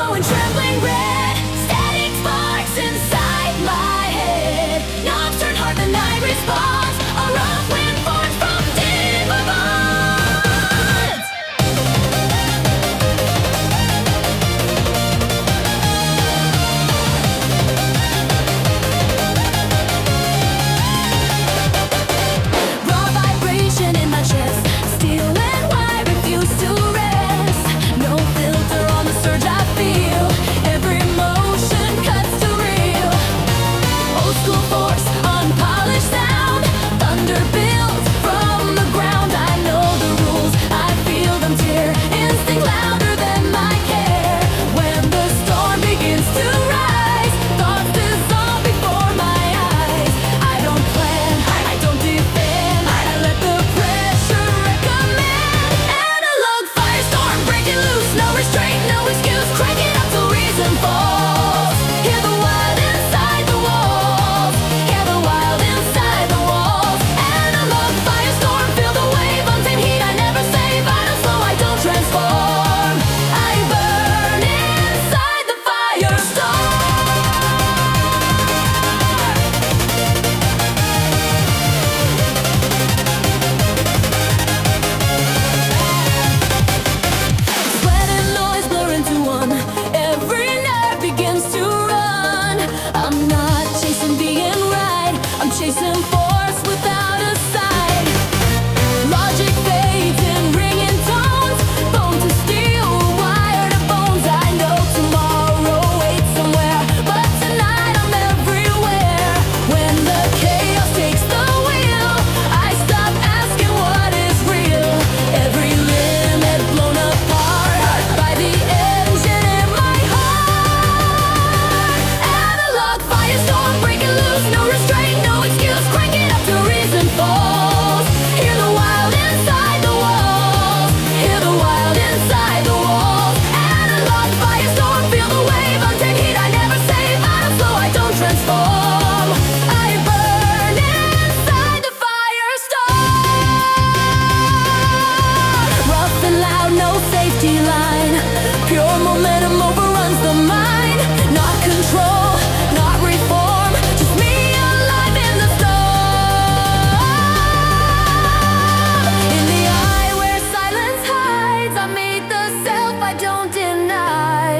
glowing, trembling red. Static sparks inside my head. Knobs turn hard, the night responds. A rough wind forms from deeper bonds. Raw vibration in my chest. Steel and wire refuse to rest. No filter on the surge I feel. Every motion cuts to real. Old school force, unpolished sound. Thunder builds from the ground. I know the rules, I feel them tear. Instinct louder than my care. When the storm begins to rise, thoughts dissolve before my eyes. I don't plan, I don't defend. I let the pressure recommend. Analog firestorm breaking loose. No restraint, no excuse. Crank it up till reason falls. Hear the wild inside the walls. Hear the wild inside the walls. Analog firestorm, feel the wave. Untamed heat, I never say vital, so I don't transform. I burn inside the firestorm. Sweat and noise blur into one. Every nerve begins to run. I'm not chasing being right. I'm chasing force without a sight. Logic fades in ringing tones. Bone to steel, wire to bones. I know tomorrow waits somewhere, but tonight I'm everywhere. When the chaos takes the wheel, I stop asking what is real. Every limit blown apart by the engine in my heart. Analog firestorm breaking loose. No restraint, no excuse. Crank it up till reason falls. Hear the wild inside the walls. Hear the wild inside the walls. Analog firestorm, feel the wave. Untamed heat, I never say vital, so I don't transform. I burn inside the firestorm. Rough and loud, no safety line. Pure momentum overruns the mind. Not control, not reform. Just me alive in the storm. In the eye where silence hides, I made the self I don't deny.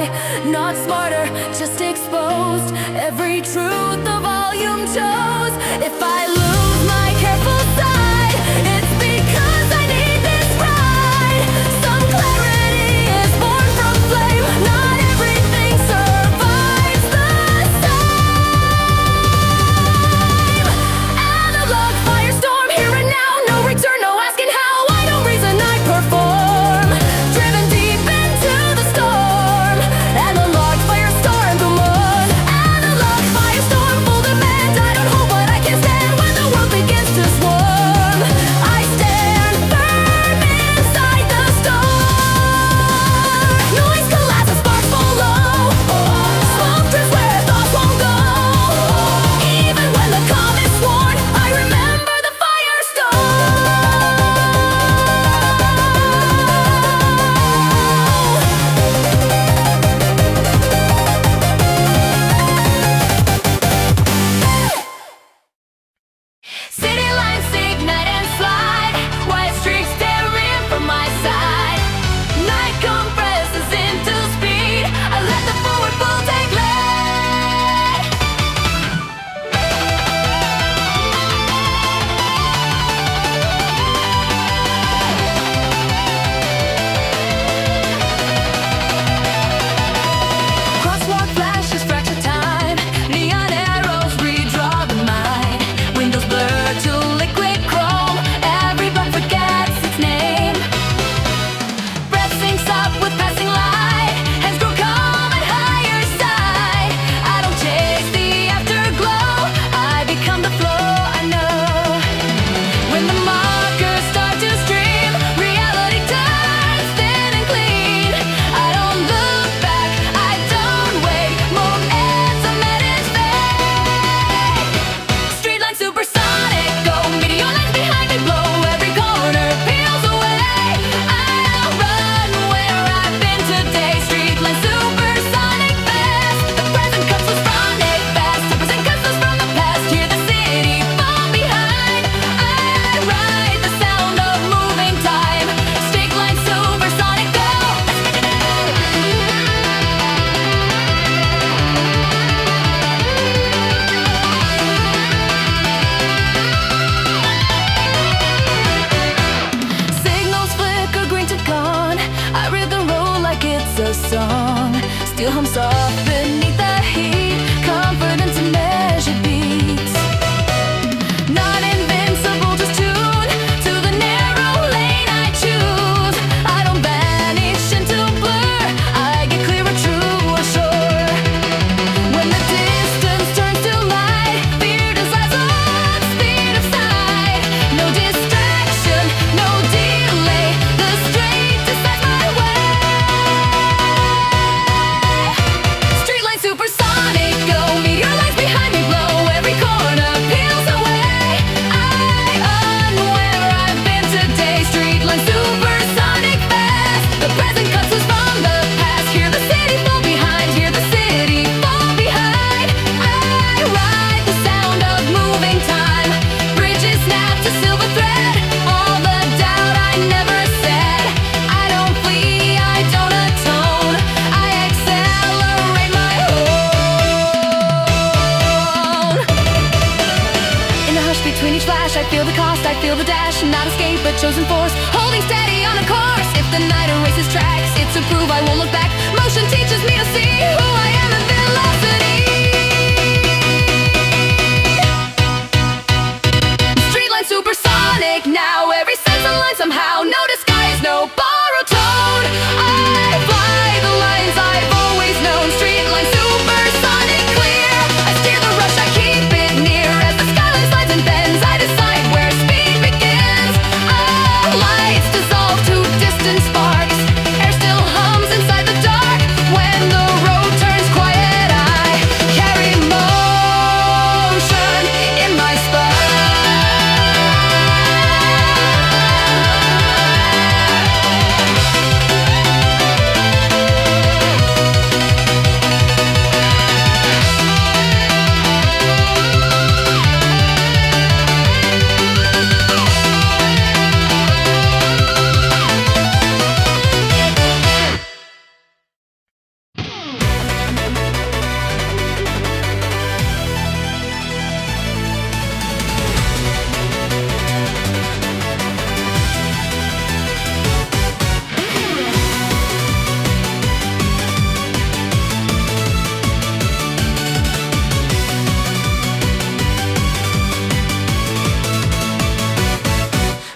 Not smarter, just exposed. Every truth the volume chose. If I lose my careful side, it's because I need this ride. Some clarity is born from flame. Not everything survives the same. Analog firestorm, here and now. No return, no asking how. I don't reason, I perform. Driven deep into the storm. Analog firestorm, come on. Analog firestorm, full demand. I don't hope what I can stand when the song still hums soft beneath the heat, confidence in measured beats. Not invincible, just tuned to the narrow lane I choose. I don't vanish into blur, I get clearer, truer, sure. When the distance turns to light, fear decides on speed of sight. No distraction, no delay, the straight decides my way. Streetline supersonic, go meteor lights behind me blow, every corner peels away. Unaware I've been today. Streetline supersonic fast, the present cuts loose from the past. Hear the city fall behind, hear the city fall behind. I ride the sound of moving time, bridges snap to silver thread. All the doubt I never said, I don't flee, I don't atone, I accelerate my own. In the hush between each flash, I feel the cost, I feel the dash. Not escape, but chosen force, holding steady on a course. If the night erases tracks, it's to prove I won't look back. Motion teaches me to see who I am in velocity. Streetline supersonic, now every sense aligns somehow. No disguise, no borrowed tone. I fly the lines I've always known. Streetline supersonic clear, I steer the rush, I keep it near. As the skyline slides and bends, I decide where speed begins. Lights dissolve to distant sparks, air still hums inside the dark. When the road turns quiet, I carry motion in my spine.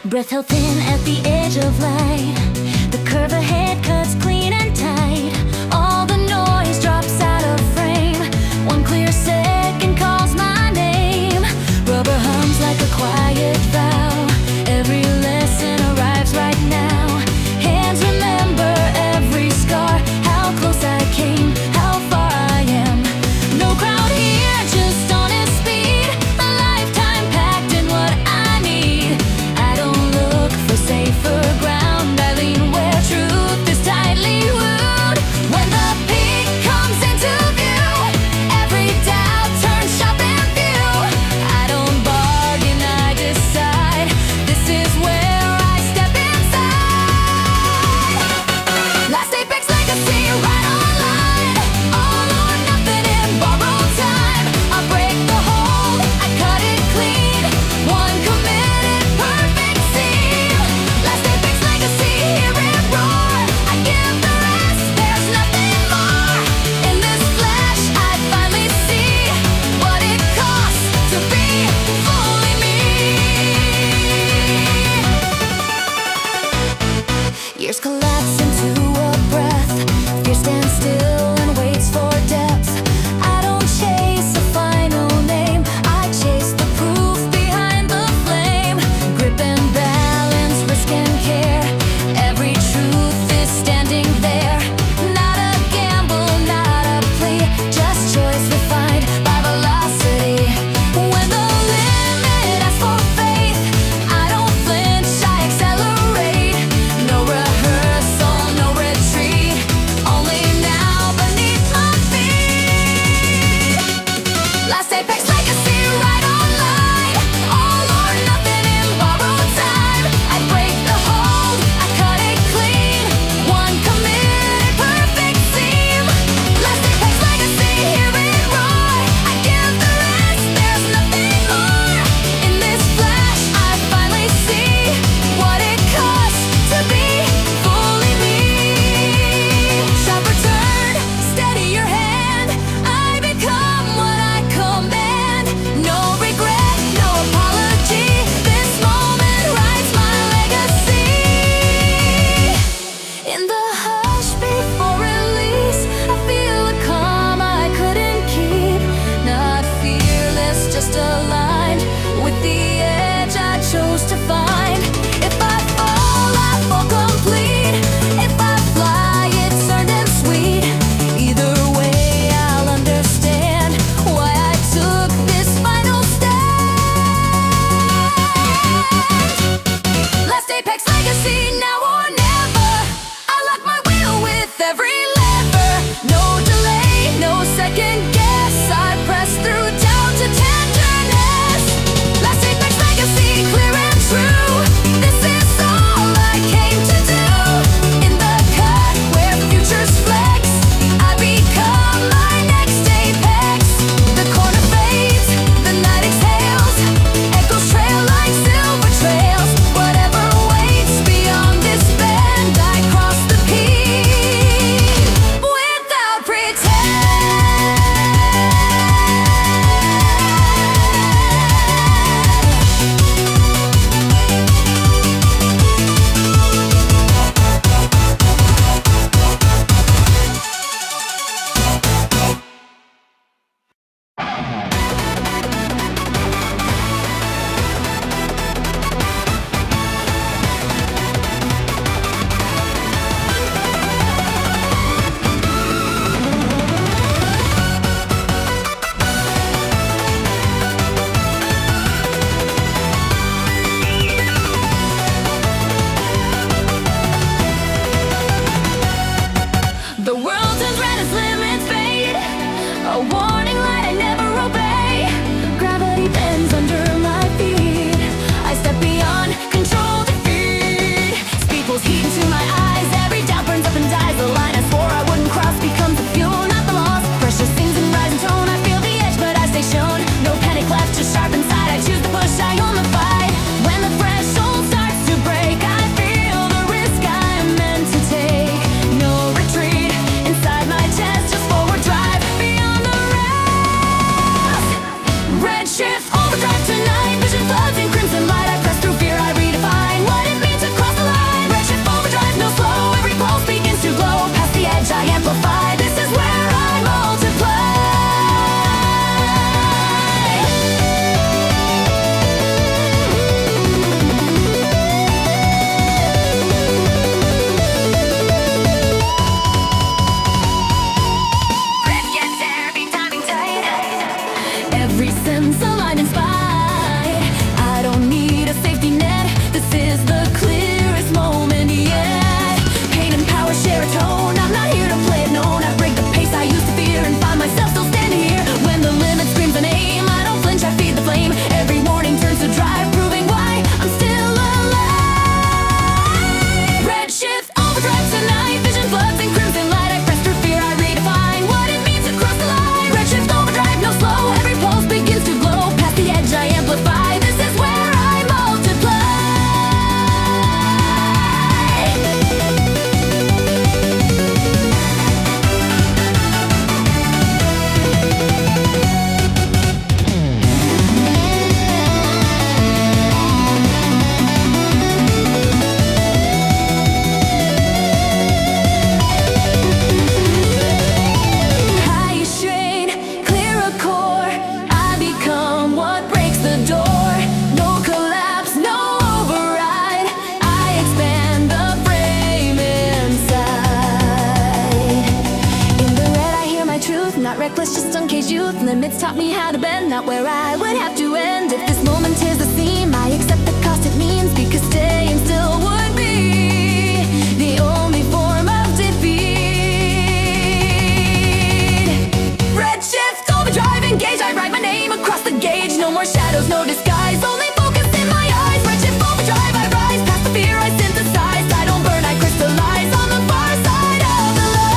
Breath held thin at the edge of light, the curve ahead cuts clean and tight. All the noise drops out of frame, one clear second calls my name. Rubber hums like a quiet vow, every lesson arrives right now. Hands remember every scar, how close I came, how far I am. No crowd here, just honest speed, a lifetime packed in what I need. I don't look for safer ground, world turns red as limits fade. A warning light I never obey. Gravity bends under my feet. I step beyond control defeat. Speed pulls heat into my eyes. Every doubt burns up and dies. The line I swore I wouldn't cross becomes the fuel, not the loss. Pressure sings and rises in tone. I feel the edge, but I stay shown. No panic left, just sharp inside. I choose to push, I own the fight. When the threshold starts to break, I feel the risk I am meant to take. No retreat inside my chest, just forward drive beyond the rest. Redshift, overdrive tonight. Vision floods in crimson light. I press through fear, I redefine what it means to cross the line. Redshift, overdrive, no slow. Every pulse begins to glow. Past the edge, I amplify. This is where I multiply. Breath gets heavy, timing tight. Every sense aligned and spine. I don't need a safety net. This is the clearest moment yet. Pain and power share a tone. I'm not here to play it known. I break the pace I used to fear and find myself still standing here. When the limit screams an aim, I don't flinch, I feed the flame. Every warning turns to drive, proving why I'm still alive. Redshift, overdrive tonight. Vision floods in crimson light. I press through fear, I redefine what it means to cross the line. Redshift, overdrive, no slow. Every pulse begins to glow. Past the edge, I amplify. This is where I multiply. High strain, clear a core. I become what breaks the door. No collapse, no override. I expand the frame inside. In the red, I hear my truth. Not reckless, just uncaged youth. Limits taught me how to bend, not where I would have to end. If this moment tears the seam, I accept the cost it means. Because staying still would be the only form of defeat. Redshift, overdrive, engage. I write my name across the gauge. No more shadows, no disguise. Only focus in my eyes. Redshift, overdrive, I rise past the fear I synthesize. I don't burn, I crystallize on the far side of the light.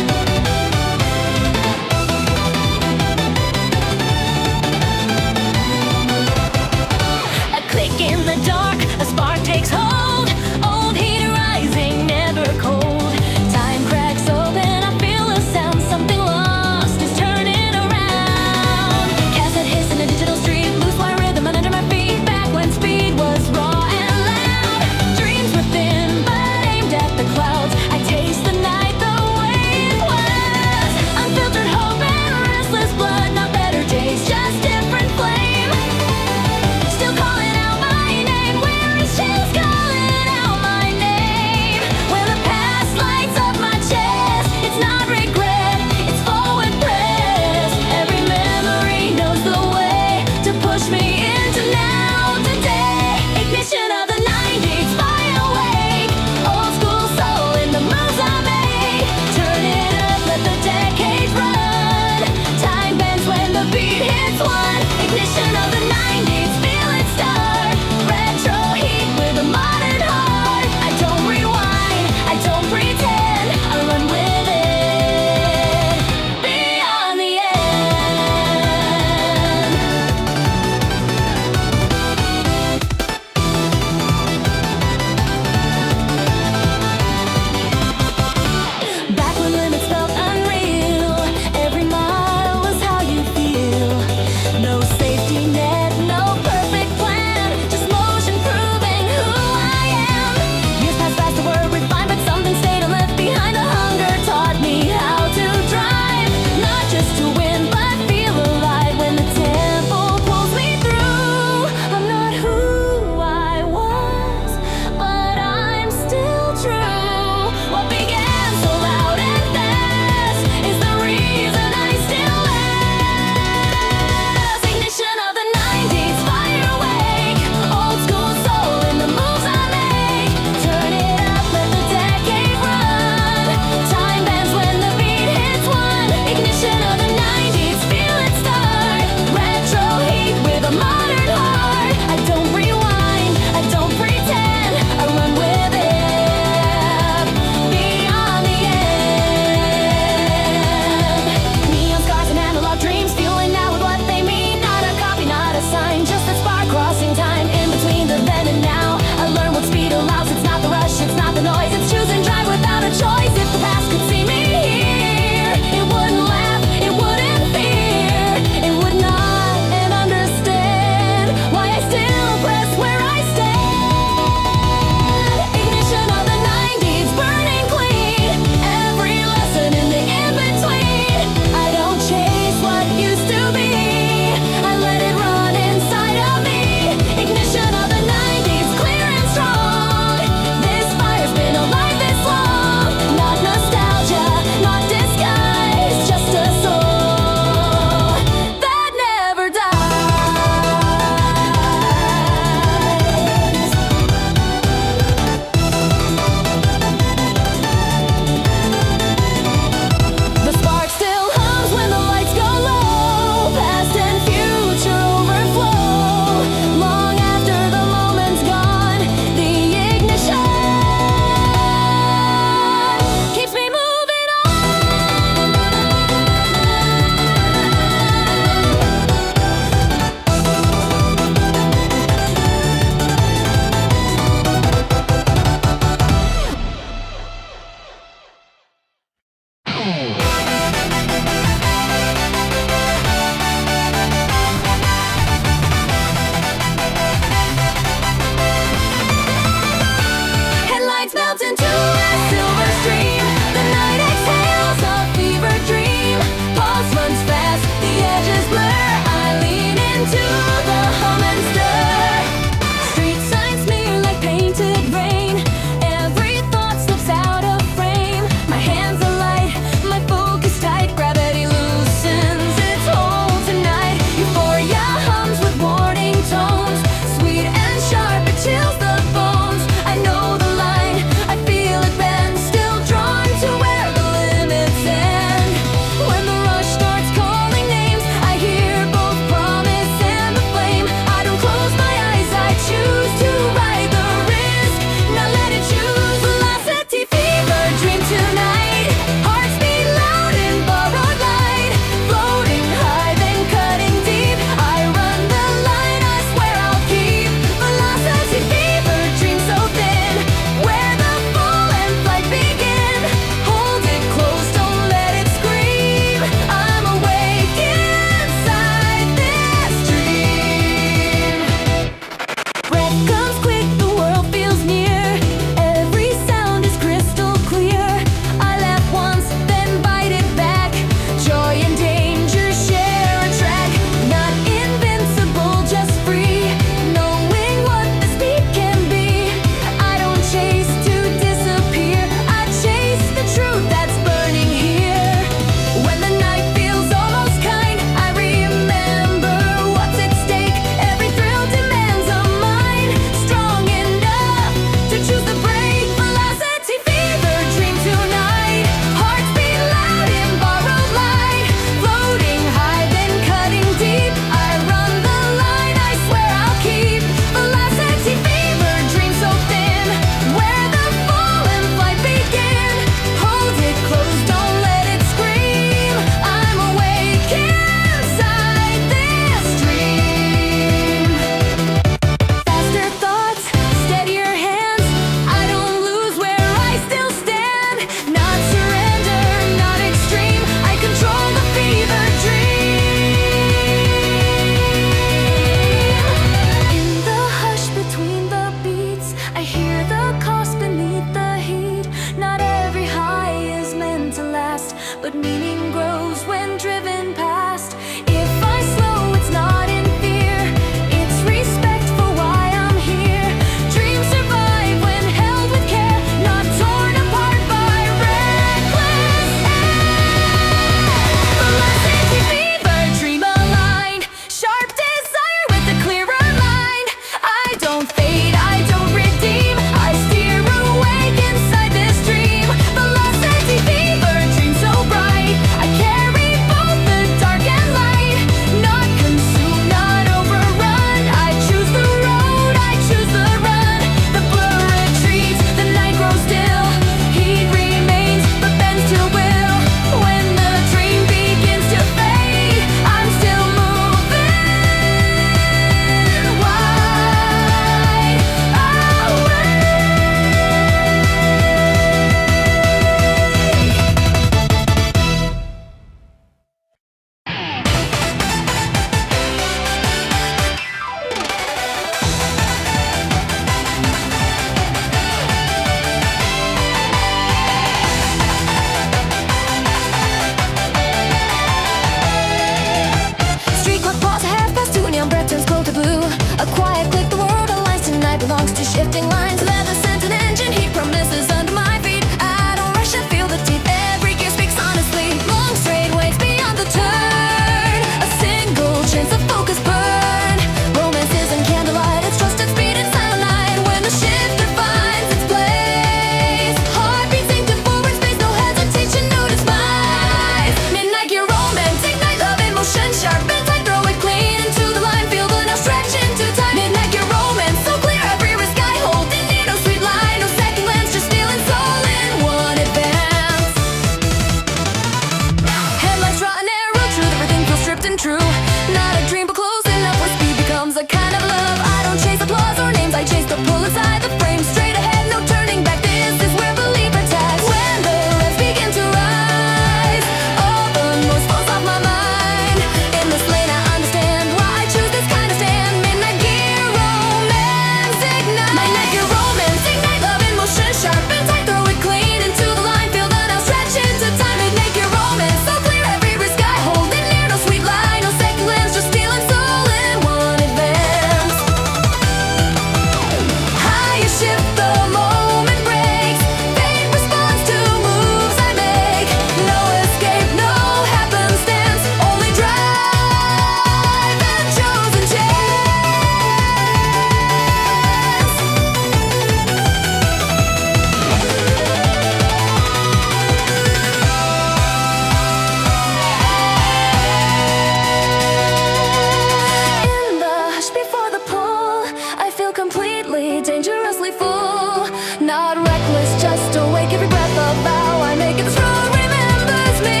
desperately, dangerously full. Not reckless, just awake every breath of vow I make. If this road remembers me,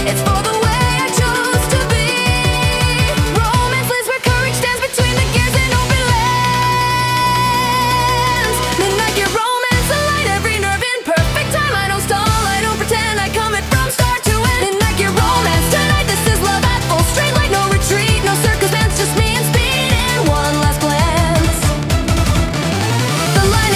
it's for the way I chose to be. Romance lives where courage stands between the gears and open lands. Midnight gear romance, align every nerve in perfect time. I don't stall, I don't pretend, I come it from start to end. Midnight gear romance, tonight this is love at full straight like no retreat, no circumstance, just me and speed in one last glance. The light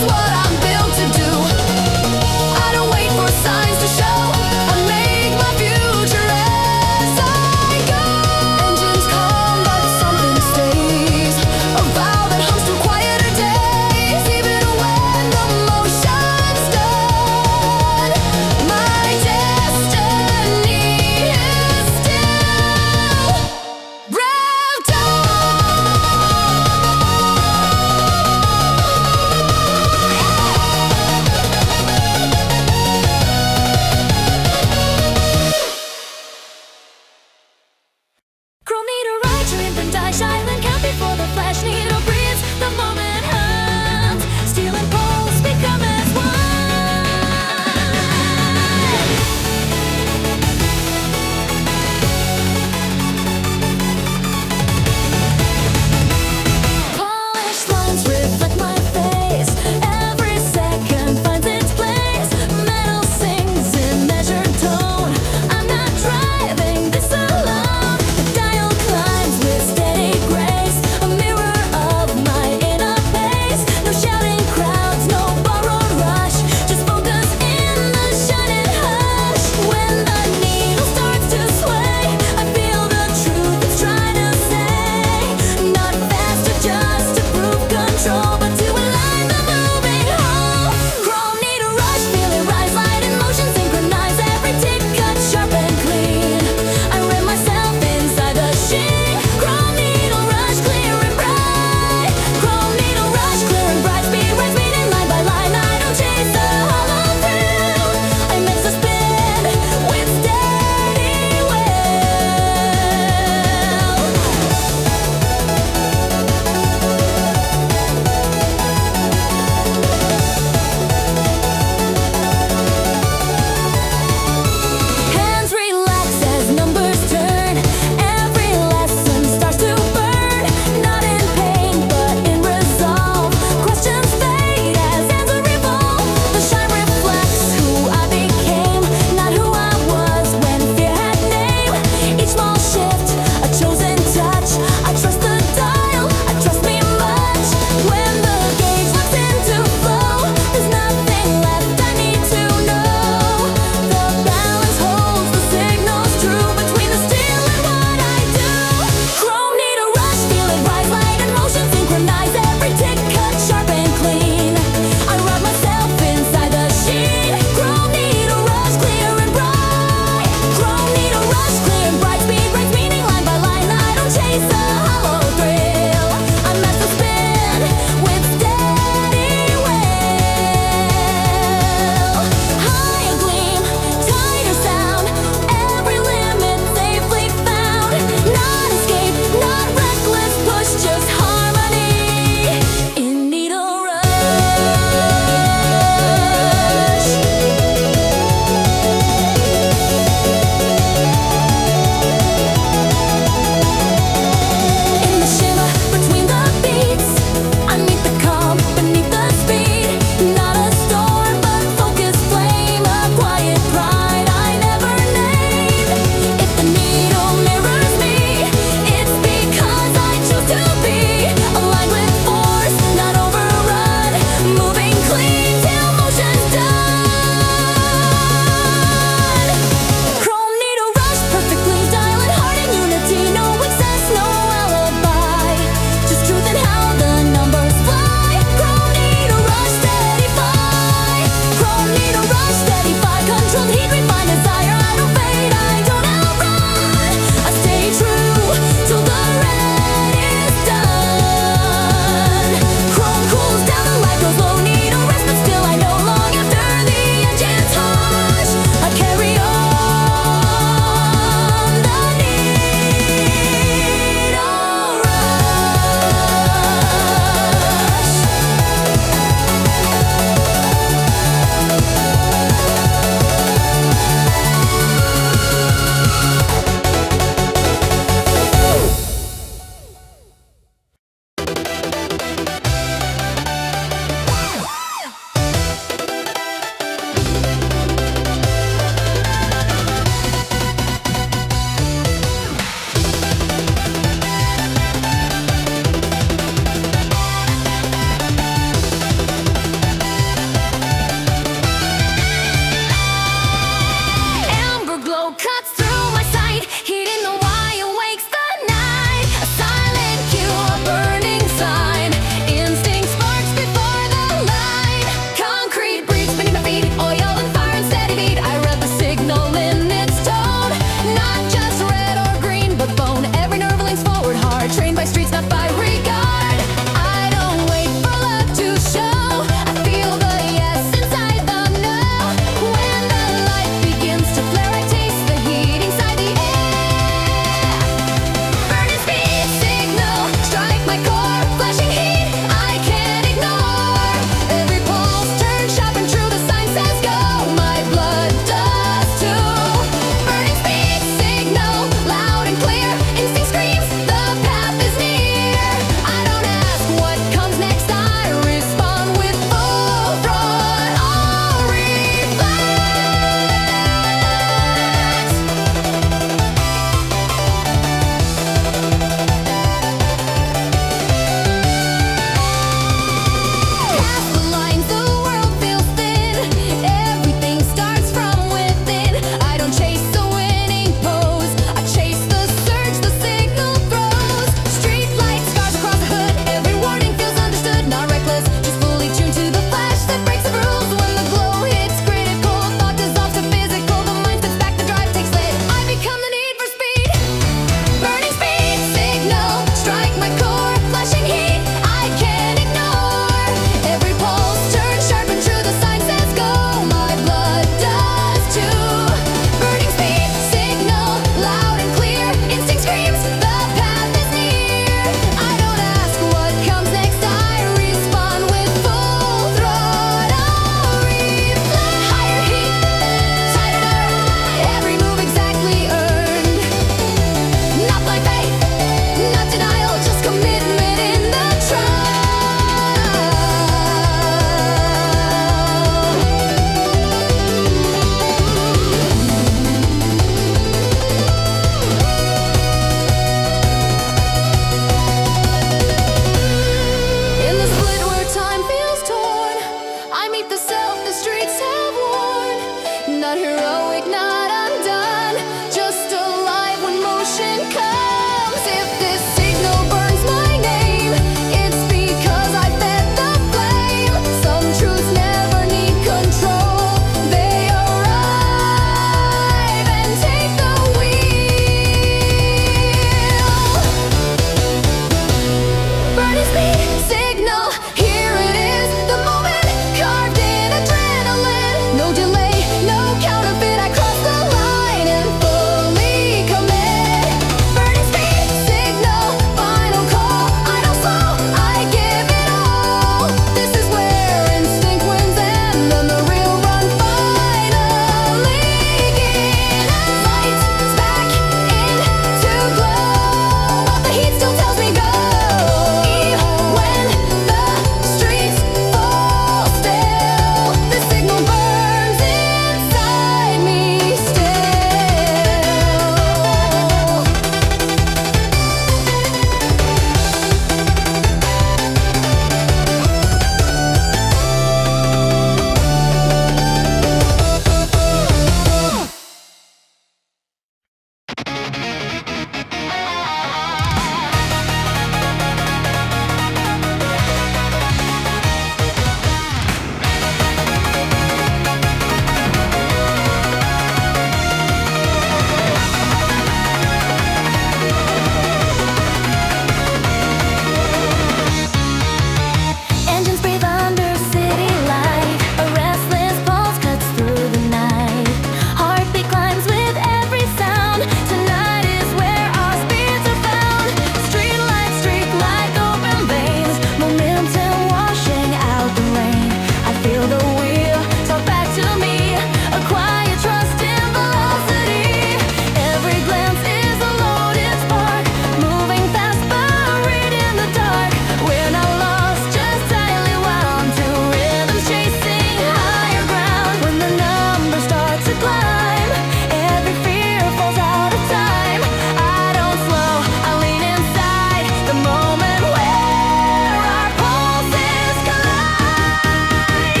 climb. Every fear falls out of time. I don't slow, I lean inside the moment where our pulses collide.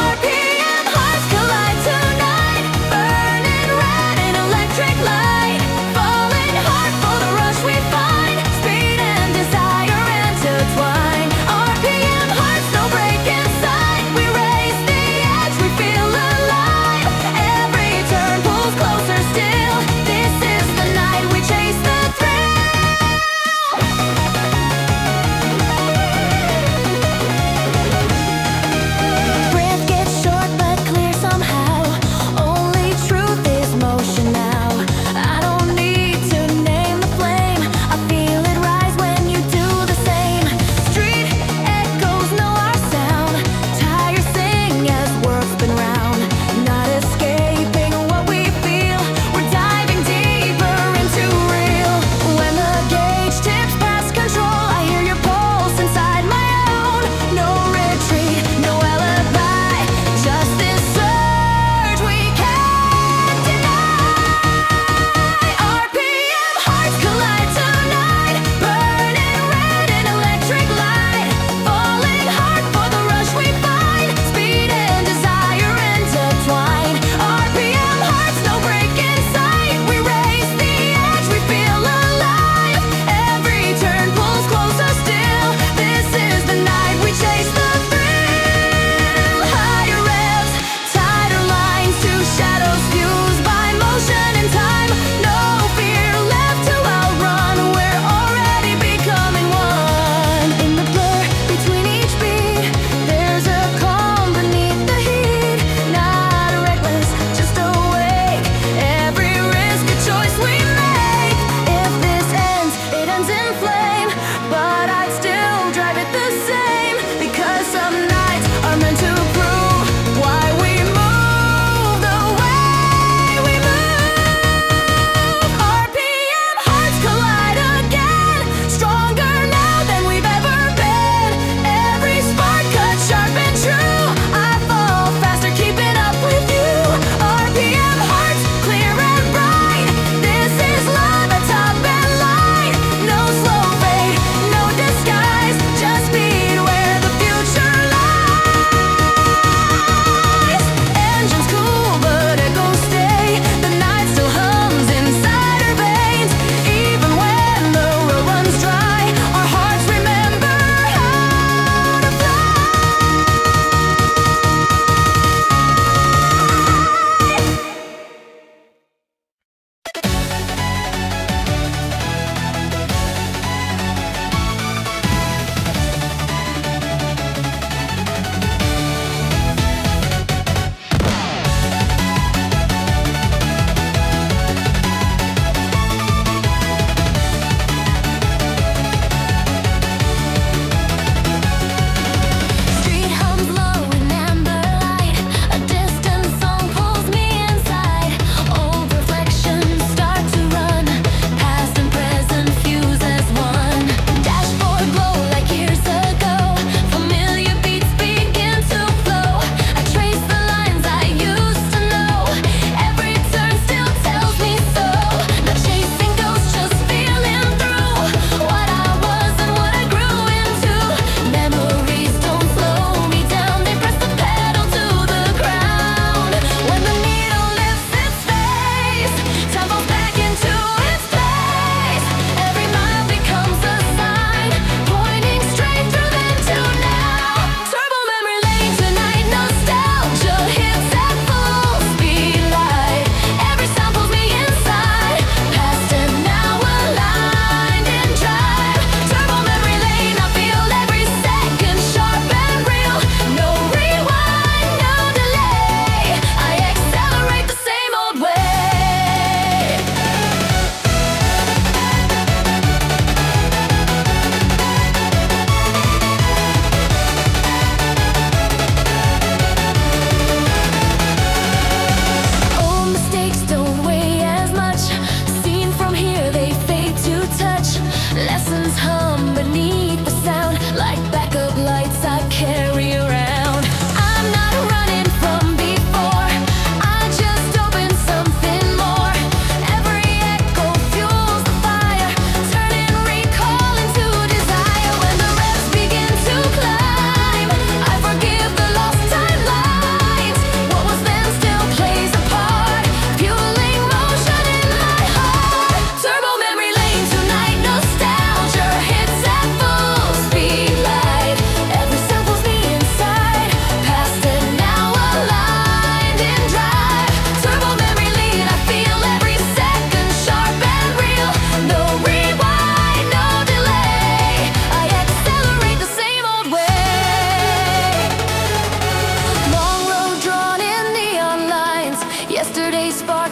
RPM hearts collide tonight, burning red in electric light. Falling hard for the rush we find, speed and desire intertwine. RPM hearts, no break inside. We raise the edge, we feel alive. Every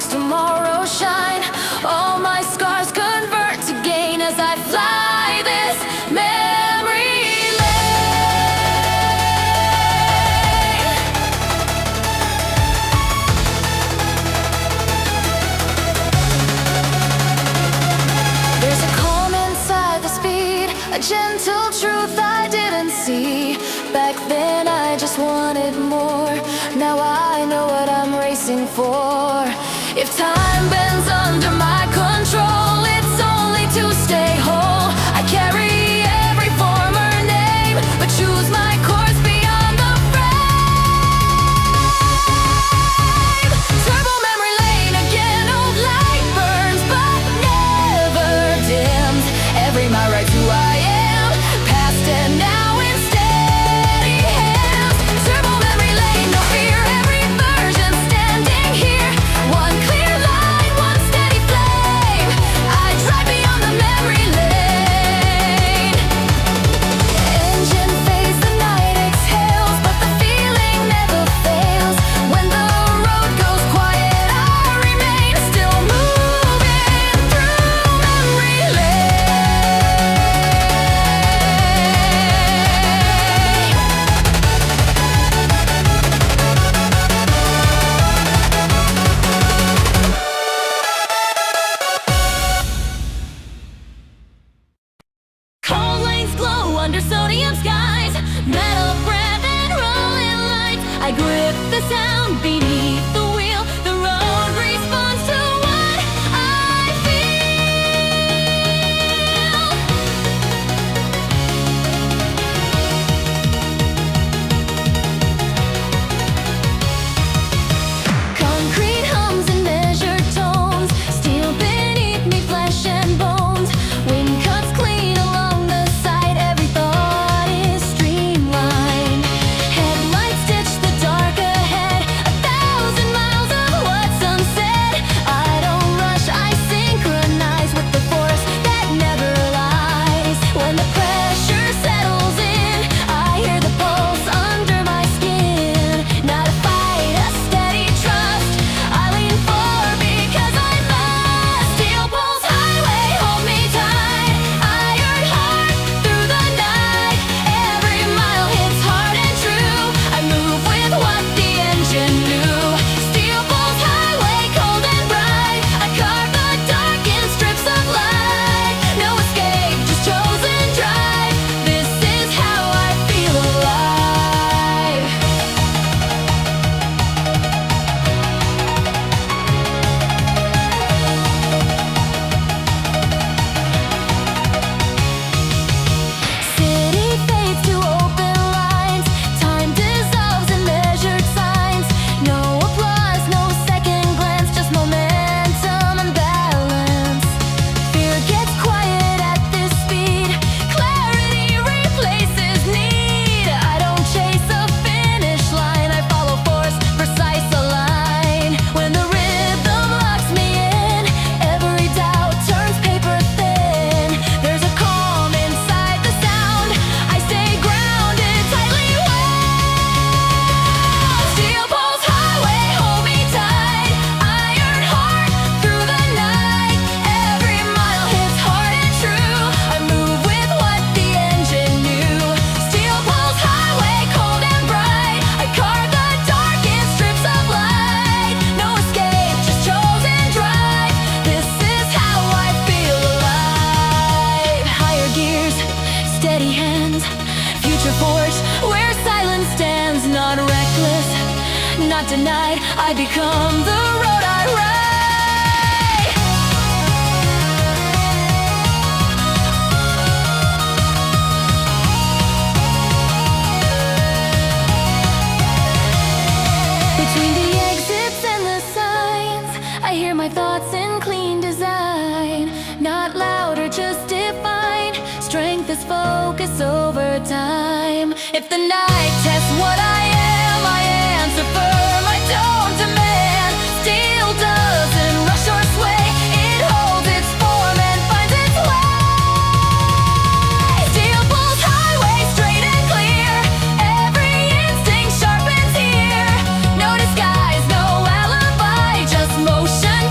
makes tomorrow shine. All my scars convert to gain as I fly this memory lane. There's a calm inside the speed, a gentle truth I didn't see. Back then I just wanted more. Now I know what I'm racing for. If time bends under my control, it's only to stay whole. I carry every former name, but choose my course beyond the frame. Turbo memory lane again, old light burns but never dims. Every mile right to who I am, past and now in steady hands. Turbo memory lane, no fear, every version standing here. One clear line, one steady flame. I drive beyond the memory lane. Engine fades, the night exhales, but the feeling never fails. When the road goes quiet, I remain still moving through memory lane. Cold lanes glow under sodium skies. Metal breath and rolling lights. I grip the sound beneath the wheel. The road responds to what I feel. Concrete hums in measured tones. Steel beneath me, flesh and bones. Wind cuts clean along the side. Every thought is streamlined. Headlights stitch the dark ahead. 1,000 miles of what's unsaid. I don't rush, I synchronize with the force that never lies. When the pressure settles in, I hear the pulse under my skin. Not a fight, a steady trust. I lean forward because I must. Steel pulse highway, hold me tight. Iron heart through the night. Every mile hits hard and true. I move with what the engine knew. Steel pulse highway, cold and bright. I carve the dark in strips of light. No escape, just chosen drive. This is how I feel alive. City fades to open lines. Time dissolves in measured signs. No applause, no second glance. Just momentum and balance. Fear gets quiet at this speed. Clarity replaces need. I don't chase a finish line. I follow force, precise align. When the rhythm locks me in, every doubt turns paper thin. There's a calm inside the sound. I stay grounded, tightly wound. Steel pulse highway, hold me tight. Iron heart through the night. Every mile hits hard and true. I move with what the engine knew. Steel pulse highway, cold and bright. I carve the dark in strips of light. No escape, just chosen drive. This is how I feel alive. Higher gears, steady hands. Future force, where silence stands. Not reckless, not denied. I become the road I ride. Between the exits and the signs, I hear my thoughts in clean design. Not loud or just defined. Strength is focus over time. If the night tests what I am, I answer firm. I don't demand. Steel doesn't rush or sway. It holds its form and finds its way. Steel pulls highway straight and clear. Every instinct sharpens here. No disguise, no alibi, just motion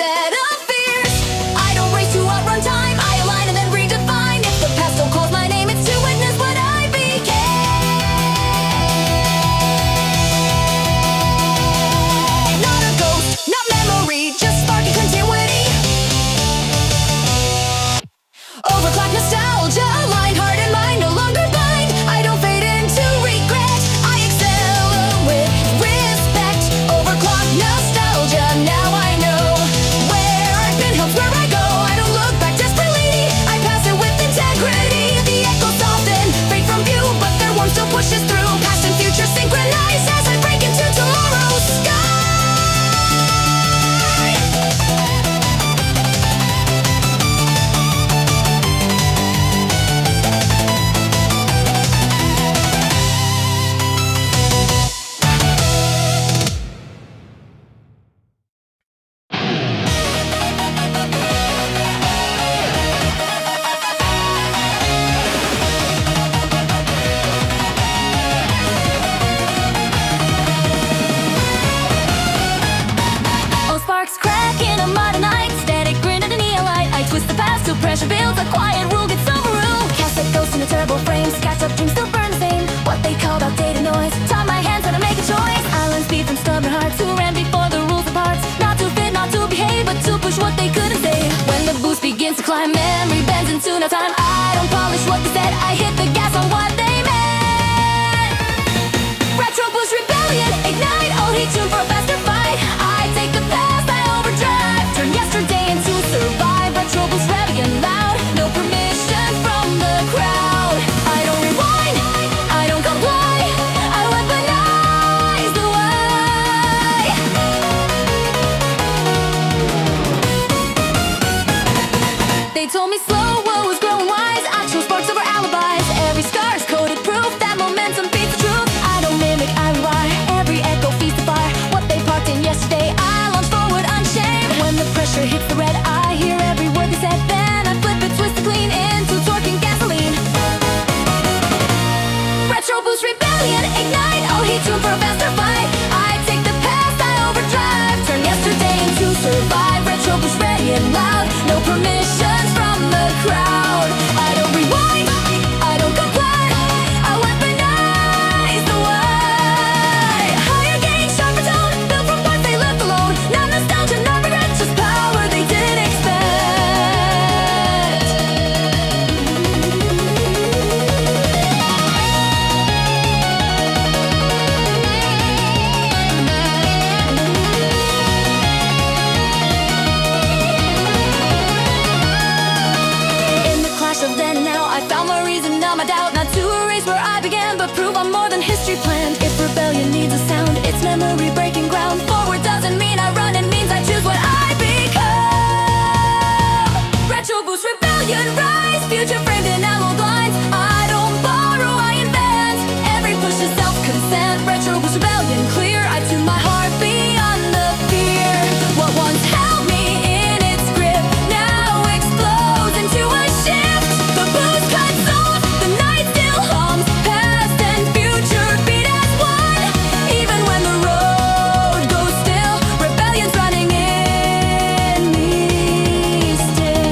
instead of fears. I don't race to outrun time, I align and then redefine. If the past still calls my name, it's to witness what I became. Not a ghost, not memory, just sparking continuity. Overclocked nostalgia, line, heart, and mind no longer blind. I don't fade into regret, I excel with respect. Overclocked nostalgia, now I know where I've been, helps where I go. I don't look back desperately, I pass it with integrity. The echoes soften, fade from view, but their warmth still pushes through. Past and future synchronize as I break into tomorrow's sky. All sparks crack in a modern night. Static grin and a neon light. I twist the past till pressure builds. A quiet rule gets overruled. Cast like ghosts in a terrible frame. Scatch up dreams still burn the same. What they called outdated noise. Taught my hands how to make a choice. I learned speed from stubborn hearts who ran before the rules of parts. Not to fit, not to behave, but to push what they couldn't say. When the boost begins to climb, memory bends into no time. I don't polish what they said. I hit the gas on what they meant. Retro boost rebellion, ignite. All heat tuned for a faster fight. I take the past, I overdrive. Turn yesterday into survive. Retro boost rebellion loud. No permission from the crowd. I don't rewind, I don't comply. I weaponize the way. They told me slow was growing wise. I chose sparks over alibis. Every scar's coded proof that momentum beats the truth. I don't mimic, I rewire. Every echo feeds the fire. What they parked in yesterday, I launch forward unshamed. When the pressure hits the red, I hear every word they said. Then I flip it, twist it clean into torquing gasoline. Retro boost rebellion, ignite. All heat tuned for a faster fight. I take the past, I overdrive. Turn yesterday into survive. Retro boost ready and loud. No permissions from the crowd. I don't rewind, I don't comply. I weaponize the way. Higher gain, sharper tone. Built from parts they left alone. Not nostalgia, not regret, just power they didn't expect. In the clash of then and now, I found my reason, not my doubt. Not to erase where I began, but prove I'm more than history planned. If rebellion needs a sound, it's memory breaking ground. Forward doesn't mean I run, it means I choose what I become. Retro boost rebellion rise, future framed in alloy blinds. I don't borrow, I invent. Every push is self-consent. Retro boost rebellion clear. I tune my heart beyond the fear. What once held me in its grip now explodes into a shift. The boost cuts off, the night still hums. Past and future beat as one. Even when the road goes still, rebellion's running in me still.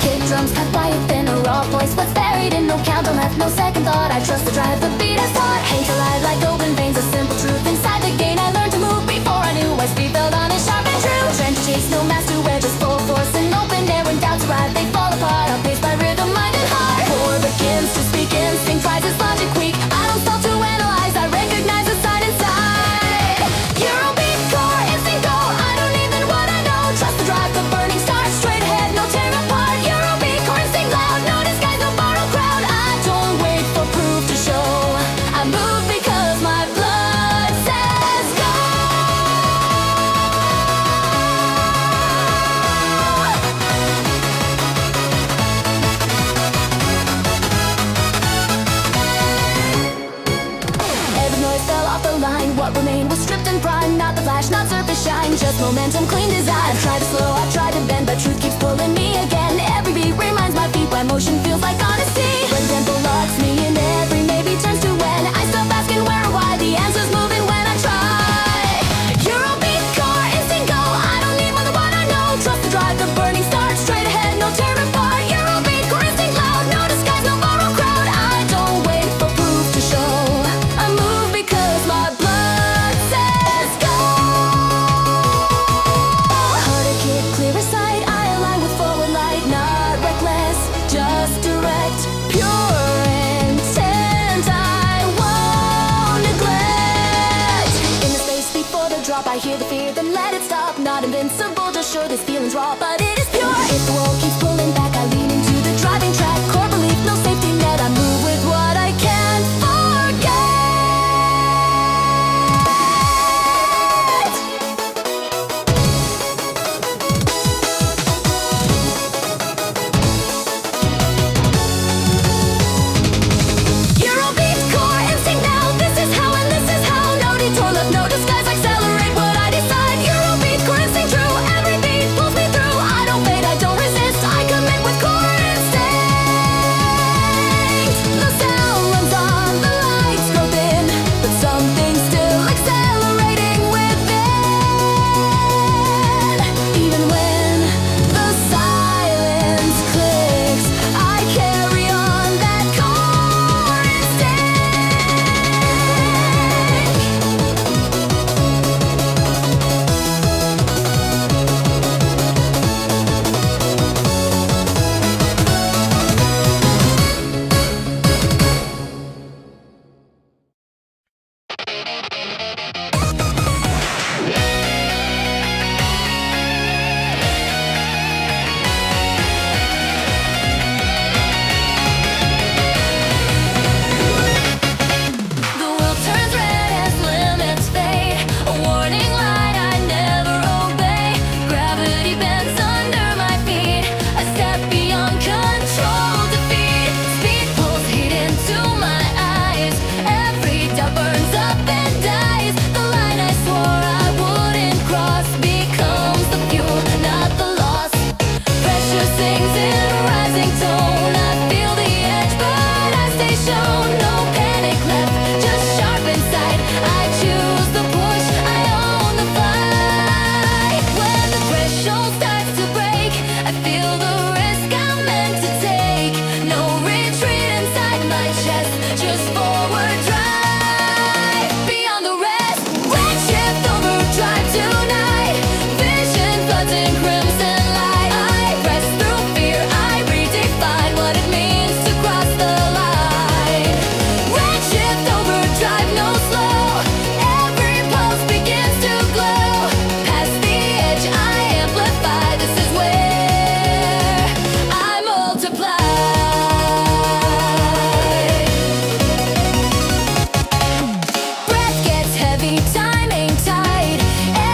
Kick drums cut by a thin, a raw voice. What's buried in no count, don't have no second thought. I trust the drive, the beat is taught. Hate alive like open veins, a simple truth. Inside the gain, I learned to move before I knew. My speed felt on and sharp and true. Trench chase, no master wear, just full force and open air. When doubts arrive, they fall apart. I'm paced by rhythm, mind and heart. War begins to speak, instinct rises, logic weak. I don't stop to analyze, I recognize the sign inside. Eurobeat core, instinct go. I don't even wanna know. Trust the drive, the burning star. Straight ahead, no tear apart. Eurobeat core, instinct loud. No disguise, no borrowed crowd. I don't wait for proof to show. I move because my blood not the flash, not surface shine, just momentum, clean design. I've tried to slow, I've tried to bend, but truth keeps pulling me again. Every beat reminds my feet why motion feels like honesty. When tempo locks me in, every maybe turns to when. I stop asking where or why, the answer's moving when I try. Eurobeat core, instinct go, I don't need more than what I know. Trust the drive, the burning start, straight ahead, no tearing apart. Eurobeat core, instinct loud, no disguise, no borrowed crowd. I don't wait for proof to show, I move because my blood says go. Harder kick, clearer sight, I align with forward light, not reckless, just direct, pure intent, I won't neglect. In the space before the drop, I hear the fear, then let it stop. Not invincible, just sure this feeling's raw, but it is pure. If the world keeps pulling back, I lean into the driving track. Core belief, no safety net, I move with what I can't forget. Eurobeat core, instinct now, this is how and this is how. No detour left, no disguise, accelerate what I decide. Eurobeat core, instinct true, every beat pulls me through. I don't fade, I don't resist, I commit with core instinct. The sound runs on, the lights grow thin, but something's still accelerating within. Even when the silence clicks, I carry on that core The world turns red as limits fade. A warning light I never obey. Gravity bends under my feet. A step beyond control, defeat. Speed pulls heat into my eyes. Every doubt burns up and dies. The line I swore I wouldn't cross becomes the fuel, not the loss. Pressure sings in rising tone. I feel the edge, but I stay shown. No panic left, just sharp inside. I choose the push, I own the fight. When the threshold starts to break, I feel the risk I'm meant to take. No retreat inside my chest, just forward drive. Beyond the rest, Redshift Overdrive tonight. Vision floods in crimson light. I press through fear, I redefine what it means to cross the line. Redshift Overdrive, no slow. Every pulse begins to glow. Past the edge, I amplify. This is where I multiply. Breath gets heavy, timing tight.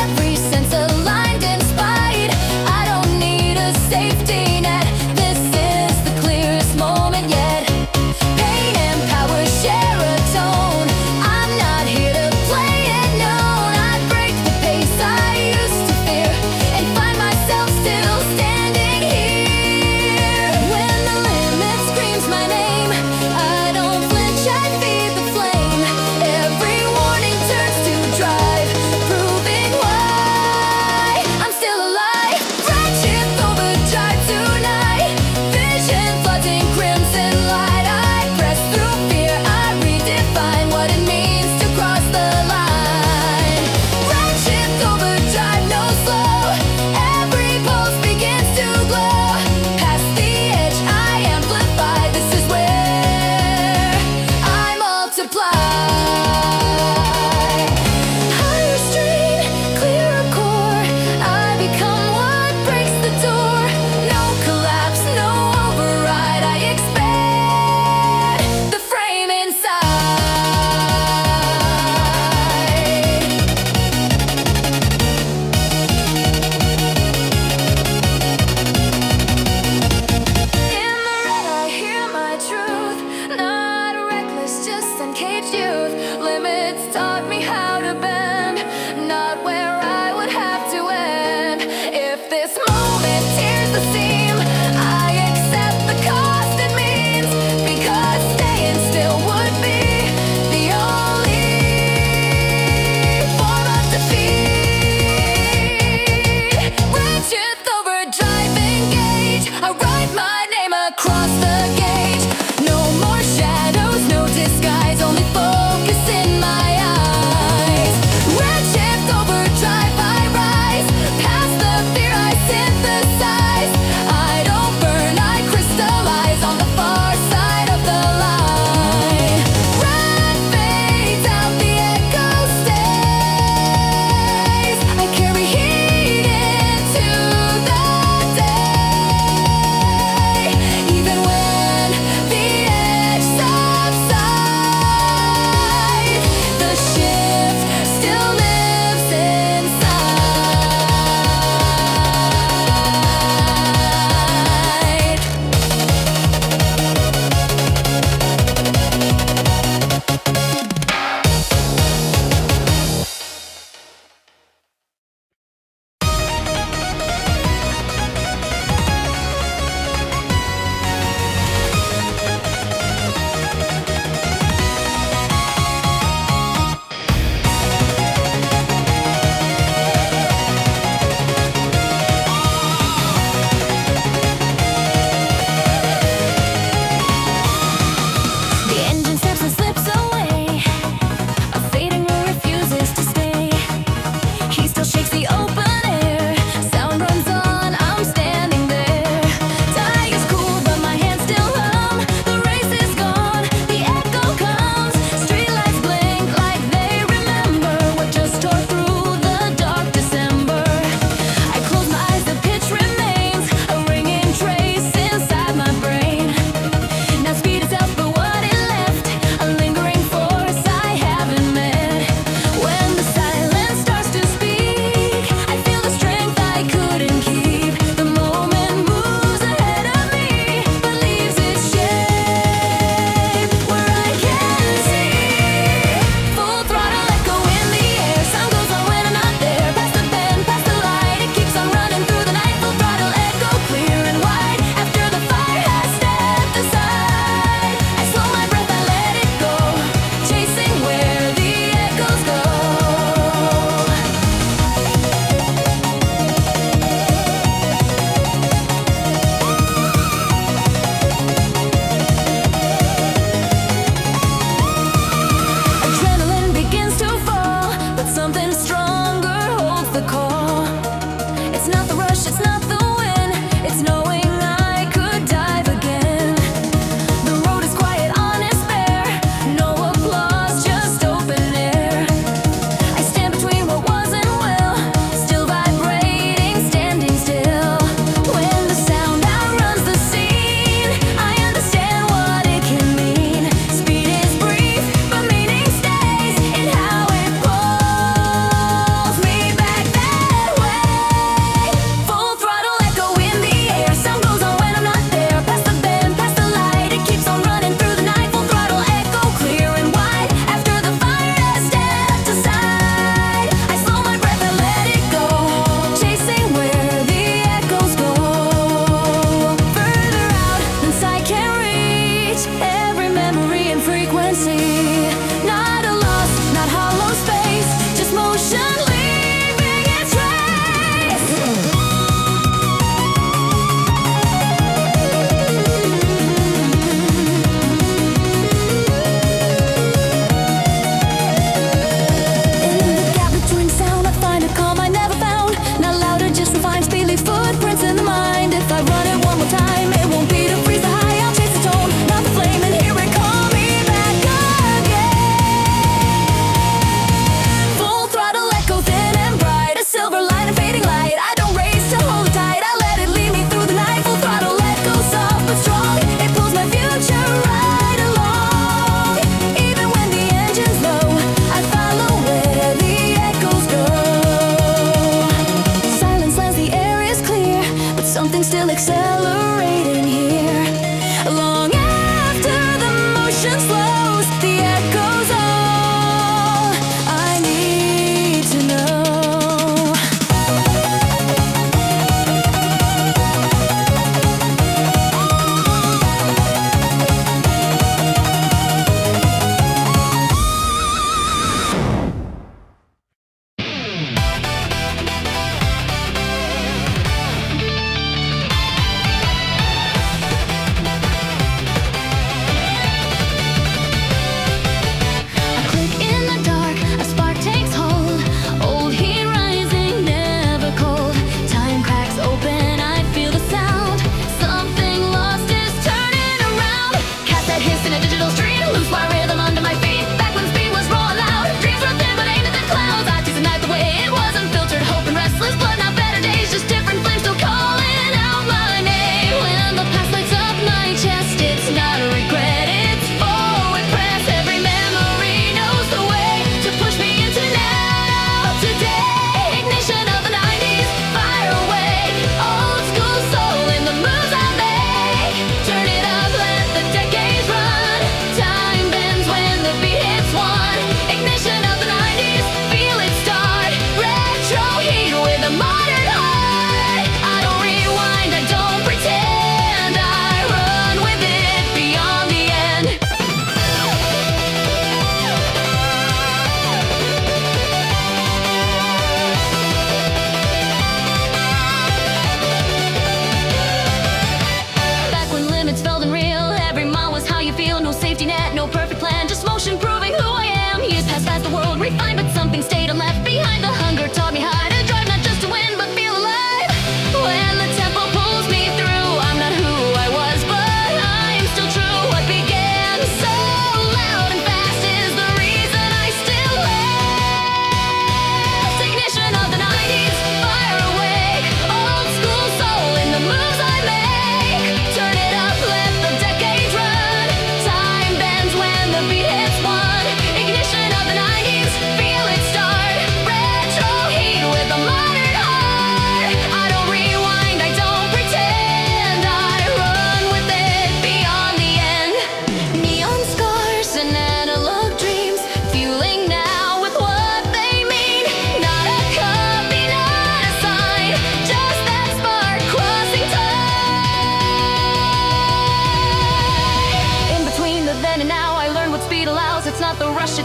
Every sense aligned in spite. I don't need a safety net. This is the clearest moment yet. Pain and power share a tone. I'm not here to play it known. I break the pace I used to fear and find myself still standing here. When the limit screams my name, I don't flinch, I feed the flame. Every warning turns to drive, proving why I'm still alive. Redshift Overdrive tonight.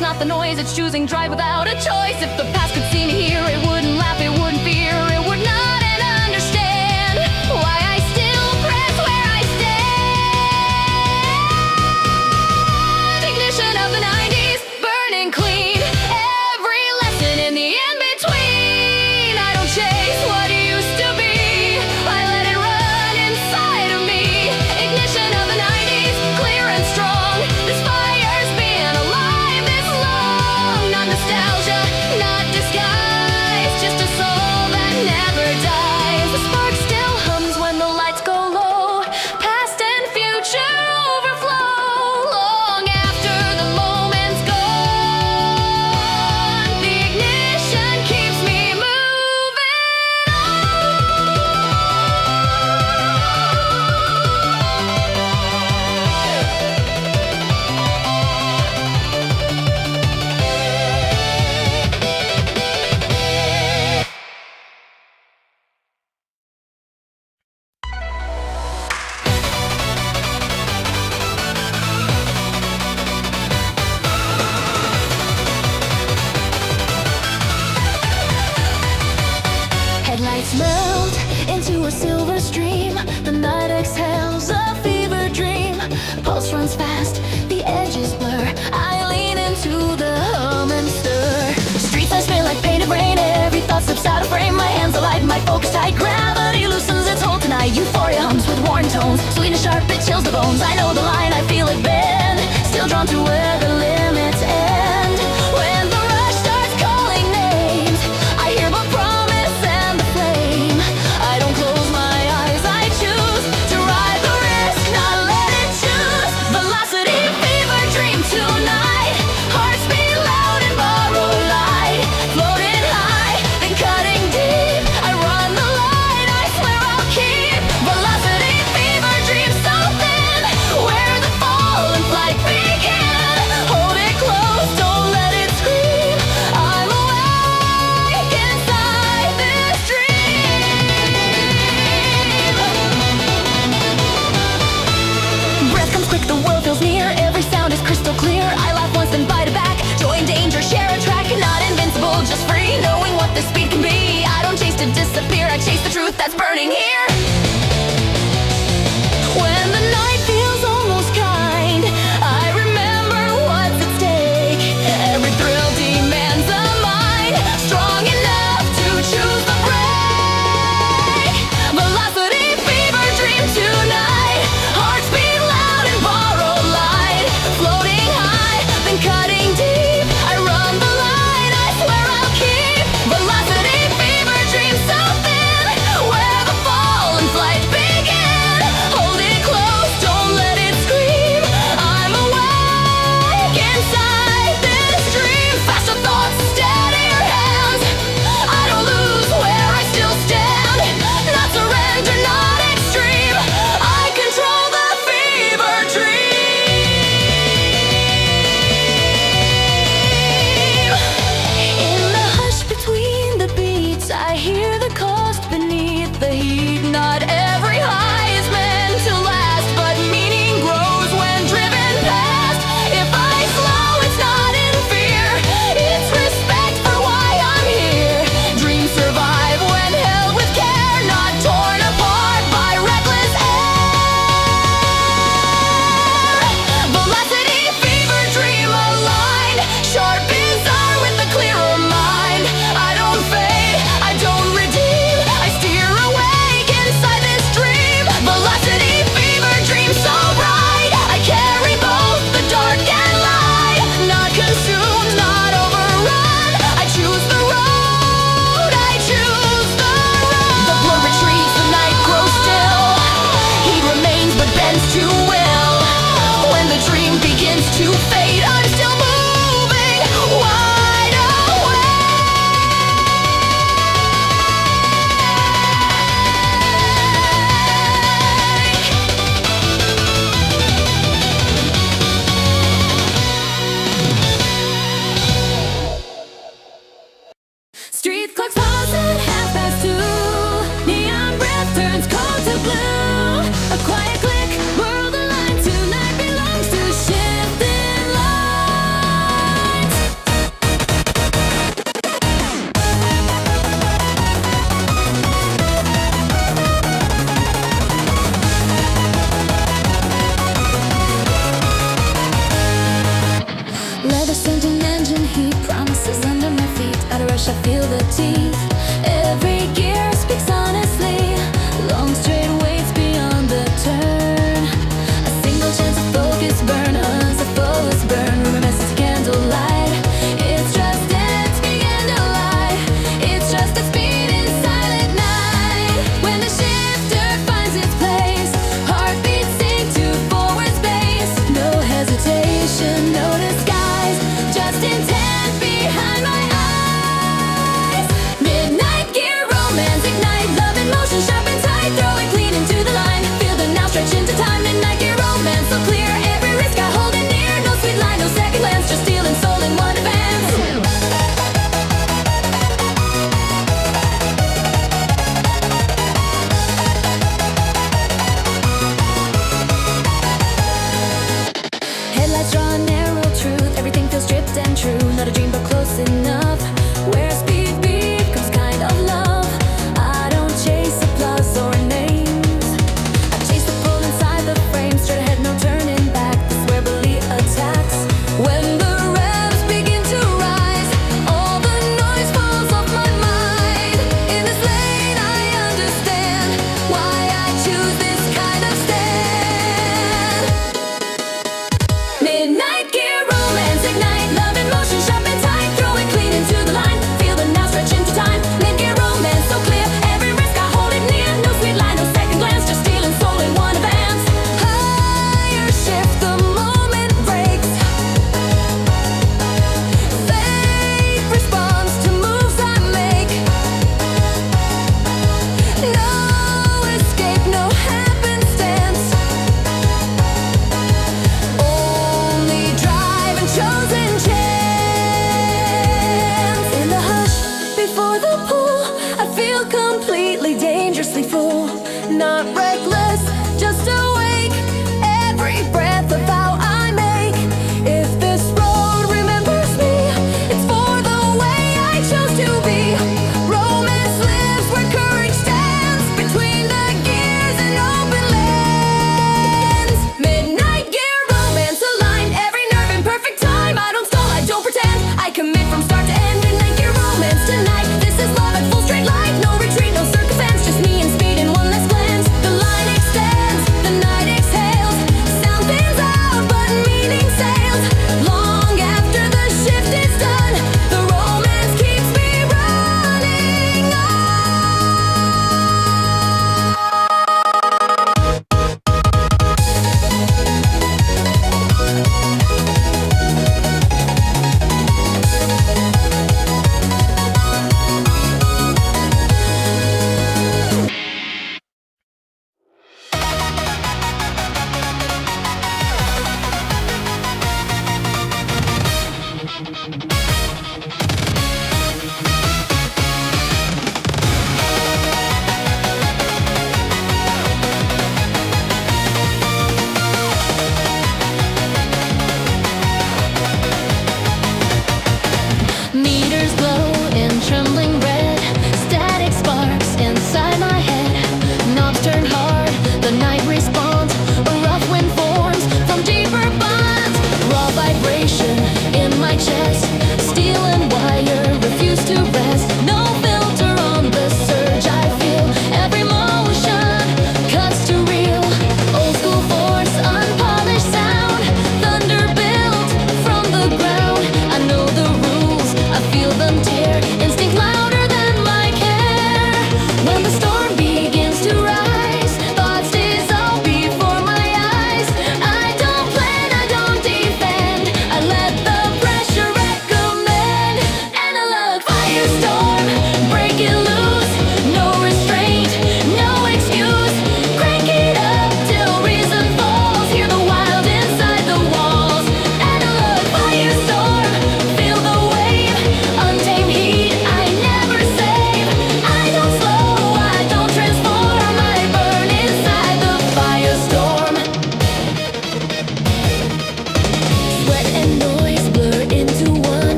It's not the noise, it's choosing drive without a choice. If the past could see me here, it wouldn't laugh, it wouldn't fear, it would not and understand why I still press where I stand. Ignition of the 90s, burning clean. Every lesson in the in-between. I don't chase what it used to be, I let it run inside of me. Ignition of the 90s, clear and strong. This fire's been alive this long. Not nostalgia, not disguise, just a soul that never dies. The spark still hums when the lights go low. Past and future overflow. Long after the moment's gone, the ignition keeps me moving Headlights melt into a silver stream. The night exhales a fever dream. Pulse runs fast, the edges blur. I lean into the hum and stir. Streets I smell like painted rain. Every thought slips out of frame. My hands alight, my focus tight. Gravity loosens its hold tonight. Euphoria hums with warm tones. Sweet and sharp, it chills the bones. I know the line, I feel it bend. Still drawn to where the limits end. When the rush starts calling names, I hear the promise and the flame. I don't close my eyes, I choose to ride the risk, not let it choose. Velocity, fever dream tonight. Hearts beat loud and borrowed light. Floating high, then cutting deep. I run the line, I swear I'll keep. Velocity, fever dream so thin. Where the fall and flight begin. Hold it close, don't let it scream. I'm awake inside this dream. Breath comes quick, the world feels near. Every sound is crystal clear. I laugh once then bite it back. Joy and danger, share a track. Not invincible, just free. Knowing what the speed can be. I don't chase to disappear, I chase the truth that's burning here. When the night feels almost kind, I remember what's at stake. Every thrill demands a mind strong enough to choose the break. Velocity, fever dream tonight. Hearts beat loud and borrow light. Floating high, then cutting deep. I run the line, I swear I'll keep. Velocity, fever dream so thin. Where the fall and completely dangerously full, not reckless